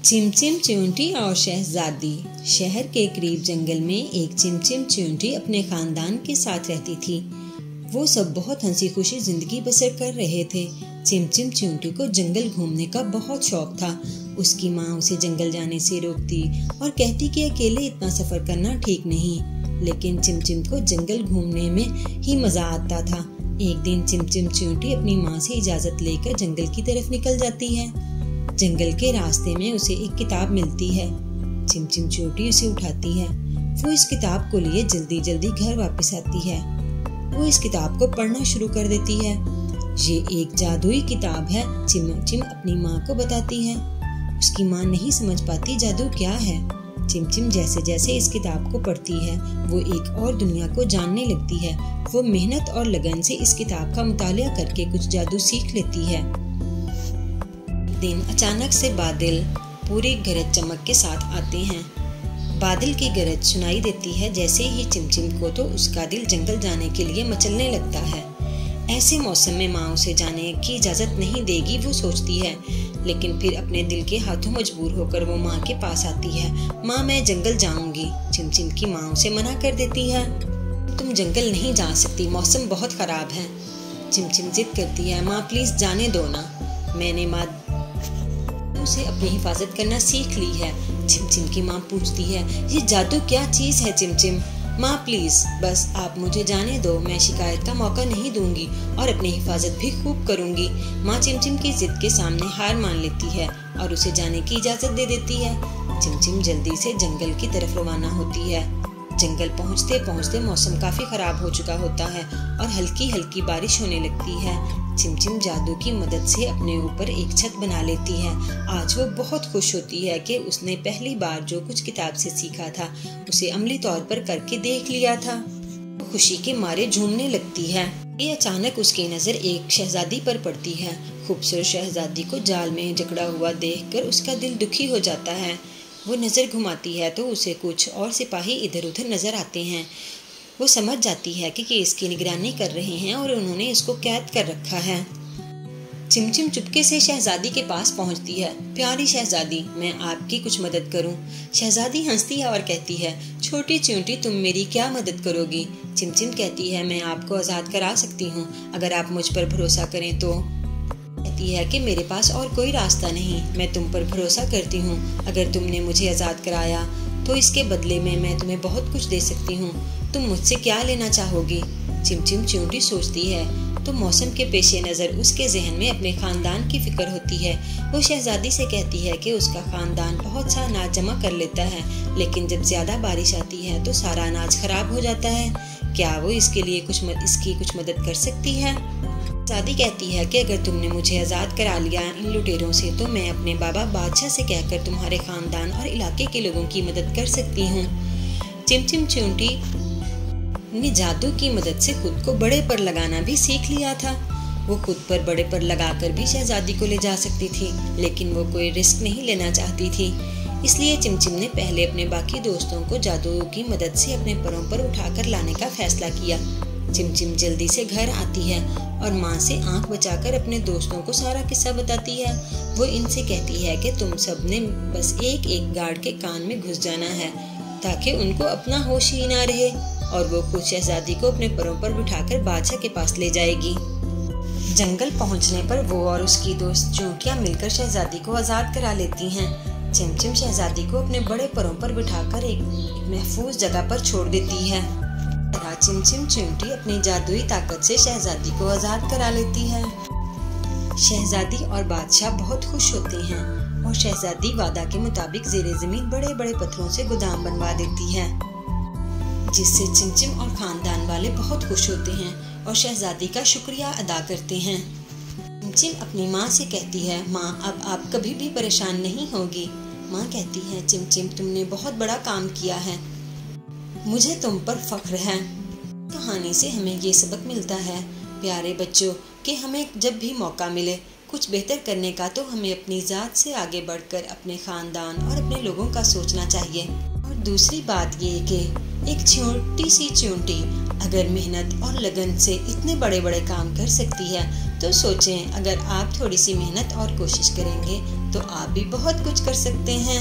चिमचिम च्यूंटी और शहजादी। शहर के करीब जंगल में एक चिमचिम च्यूंटी अपने खानदान के साथ रहती थी। वो सब बहुत हंसी खुशी जिंदगी बसर कर रहे थे। चिमचिम च्यूंटी को जंगल घूमने का बहुत शौक था। उसकी माँ उसे जंगल जाने से रोकती और कहती कि अकेले इतना सफर करना ठीक नहीं, लेकिन चिमचिम को जंगल घूमने में ही मजा आता था। एक दिन चिमचिम च्यूंटी अपनी माँ से इजाजत लेकर जंगल की तरफ निकल जाती है। जंगल के रास्ते में उसे एक किताब मिलती है। चिमचिम च्यूंटी उसे उठाती है। वो इस किताब को लिए जल्दी जल्दी घर वापस आती है। वो इस किताब को पढ़ना शुरू कर देती है। ये एक जादुई किताब है, चिमचिम अपनी माँ को बताती है। उसकी माँ नहीं समझ पाती जादू क्या है। चिमचिम जैसे जैसे इस किताब को पढ़ती है वो एक और दुनिया को जानने लगती है। वो मेहनत और लगन से इस किताब का मुतालिया करके कुछ जादू सीख लेती है। दिन अचानक से बादल पूरी गरज चमक के साथ आते हैं। बादल की गरज सुनाई देती है जैसे ही चिमचिम को तो उसका दिल जंगल जाने के लिए मचलने लगता है। ऐसे मौसम में माँ उसे जाने की इजाजत नहीं देगी, वो सोचती है, लेकिन फिर अपने दिल के हाथों मजबूर होकर वो माँ के पास आती है। माँ, मैं जंगल जाऊंगी। चिमचिम की माँ उसे मना कर देती है। तुम जंगल नहीं जा सकती, मौसम बहुत खराब है। चिमचिम जिद करती है, माँ प्लीज जाने दो ना, मैंने माँ से अपनी हिफाजत करना सीख ली है। चिमचिम की माँ पूछती है, ये जादू क्या चीज है चिमचिम? माँ प्लीज बस आप मुझे जाने दो, मैं शिकायत का मौका नहीं दूंगी और अपनी हिफाजत भी खूब करूंगी। माँ चिमचिम की जिद के सामने हार मान लेती है और उसे जाने की इजाजत दे देती है। चिमचिम जल्दी से जंगल की तरफ रवाना होती है। जंगल पहुँचते पहुँचते मौसम काफी खराब हो चुका होता है और हल्की हल्की बारिश होने लगती है। चिमचिम जादू की मदद से अपने ऊपर एक छत बना लेती है। आज वो बहुत खुश होती है कि उसने पहली बार जो कुछ किताब से सीखा था उसे अमली तौर पर करके देख लिया था। वो खुशी के मारे झूमने लगती है। ये अचानक उसकी नजर एक शहजादी पर पड़ती है। खूबसूरत शहजादी को जाल में जकड़ा हुआ देखकर उसका दिल दुखी हो जाता है। वो नजर घुमाती है तो उसे कुछ और सिपाही इधर उधर नजर आते हैं। वो समझ जाती है कि इसकी निगरानी कर रहे हैं और उन्होंने इसको कैद कर रखा है। चिमचिम चुपके से शहजादी के पास पहुंचती है। प्यारी शहजादी, मैं आपकी कुछ मदद करूं? शहजादी हंसती है और कहती है, छोटी च्यूंटी तुम मेरी क्या मदद करोगी? चिमचिम कहती है, मैं आपको आजाद करा सकती हूँ अगर आप मुझ पर भरोसा करें तो। कहती है कि मेरे पास और कोई रास्ता नहीं, मैं तुम पर भरोसा करती हूँ। अगर तुमने मुझे आजाद कराया तो इसके बदले में मैं तुम्हें बहुत कुछ दे सकती हूँ। तुम मुझसे क्या लेना चाहोगी? चिमचिम च्यूंटी सोचती है तो मौसम के पेशे नजर उसके जहन में अपने खानदान की फिक्र होती है। वो शहजादी से कहती है कि उसका खानदान बहुत सा अनाज जमा कर लेता है, लेकिन जब ज्यादा बारिश आती है तो सारा अनाज खराब हो जाता है। क्या वो इसके लिए इसकी कुछ मदद कर सकती है? शहजादी कहती है कि अगर तुमने मुझे आजाद करा लिया इन लुटेरों से तो मैं अपने बाबा बादशाह से कहकर तुम्हारे खानदान और इलाके के लोगों की मदद कर सकती हूँ। चिमचिम च्यूंटी ने जादू की मदद से खुद को बड़े पर लगाना भी सीख लिया था। वो खुद पर बड़े पर लगाकर भी शहजादी को ले जा सकती थी, लेकिन वो कोई रिस्क नहीं लेना चाहती थी। इसलिए चिमचिम ने पहले अपने बाकी दोस्तों को जादू की मदद से अपने परों पर उठाकर लाने का फैसला किया। चिमचिम जल्दी से घर आती है और माँ से आंख बचाकर अपने दोस्तों को सारा किस्सा बताती है। वो इनसे कहती है कि तुम सब ने बस एक एक गार्ड के कान में घुस जाना है ताकि उनको अपना होश ही ना रहे, और वो खुद शहजादी को अपने परों पर बिठाकर बादशाह के पास ले जाएगी। जंगल पहुंचने पर वो और उसकी दोस्त च्यूंटियां मिलकर शहजादी को आजाद करा लेती हैं। चिमचिम शहजादी को अपने बड़े परों पर बिठाकर एक महफूज जगह पर छोड़ देती है। चिमचिम च्यूंटी अपनी जादुई ताकत से शहजादी को आजाद करा लेती है। शहजादी और बादशाह बहुत खुश होते हैं और शहजादी वादा के मुताबिक ज़ेरे ज़मीन बड़े बड़े पत्थरों से गोदाम बनवा देती है, जिससे चिमचिम और खानदान वाले बहुत खुश होते हैं और शहजादी का शुक्रिया अदा करते हैं। चिमचिम अपनी माँ से कहती है, माँ अब आप कभी भी परेशान नहीं होगी। माँ कहती है, चिमचिम तुमने बहुत बड़ा काम किया है, मुझे तुम पर फख्र है। कहानी से हमें ये सबक मिलता है प्यारे बच्चों कि हमें जब भी मौका मिले कुछ बेहतर करने का तो हमें अपनी ज़ात से आगे बढ़कर अपने खानदान और अपने लोगों का सोचना चाहिए और दूसरी बात ये कि एक छोटी सी चींटी अगर मेहनत और लगन से इतने बड़े बड़े काम कर सकती है, तो सोचें अगर आप थोड़ी सी मेहनत और कोशिश करेंगे तो आप भी बहुत कुछ कर सकते हैं।